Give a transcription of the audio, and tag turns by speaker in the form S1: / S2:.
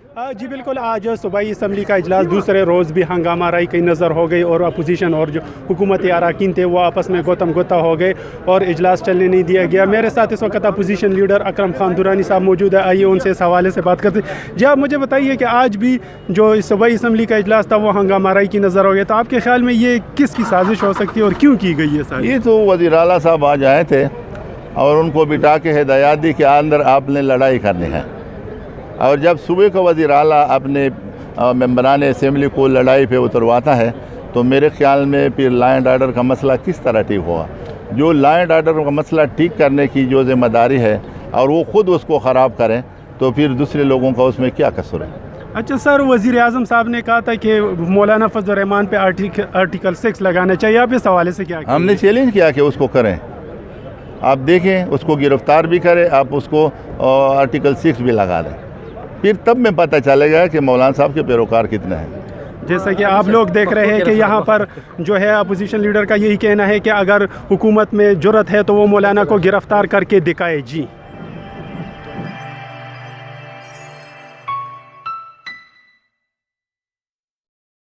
S1: जी बिल्कुल, आज सूबाई असम्बली का इजलास दूसरे रोज़ भी हंगामा राई की नज़र हो गई और अपोजिशन और जो हुकूमती अरकान थे वो आपस में गोतम गोता हो गए और इजलास चलने नहीं दिया गया। मेरे साथ इस वक्त अपोजिशन लीडर अकरम खान दुरानी साहब मौजूद है, आइए उनसे इस हवाले से बात करते हैं। जी आप मुझे बताइए कि आज भी जो सूबाई असम्बली का इजलास था वो हंगामा राई की नज़र हो गया, तो आपके ख्याल में ये किसकी साजिश हो सकती है और क्यों की गई है सारी?
S2: ये तो वज़ीर आला साहब आज आए थे और उनको बिठा के हिदायत दी कि अंदर आपने लड़ाई करनी है, और जब सुबह का वज़ीर आला अपने मेंबरान असम्बली को लड़ाई पे उतरवाता है तो मेरे ख्याल में फिर लॉ एंड ऑर्डर का मसला किस तरह ठीक होगा। जो लॉ एंड ऑर्डर का मसला ठीक करने की जो ज़िम्मेदारी है और वो ख़ुद उसको ख़राब करें तो फिर दूसरे लोगों का उसमें क्या कसूर है।
S1: अच्छा सर, वज़ीर आज़म साहब ने कहा था कि मौलाना फजल रहमान पे आर्टिकल 6 लगाना चाहिए, आप इस हवाले से क्या?
S2: हमने चैलेंज किया कि उसको करें, आप देखें, उसको गिरफ़्तार भी करें, आप उसको आर्टिकल 6 भी लगा दें, फिर तब में पता चलेगा कि मौलाना साहब के पैरोकार कितने हैं।
S1: जैसा कि आप लोग देख रहे हैं कि यहाँ पर जो है अपोजिशन लीडर का यही कहना है कि अगर हुकूमत में जुर्रत है तो वो मौलाना को गिरफ़्तार करके दिखाए। जी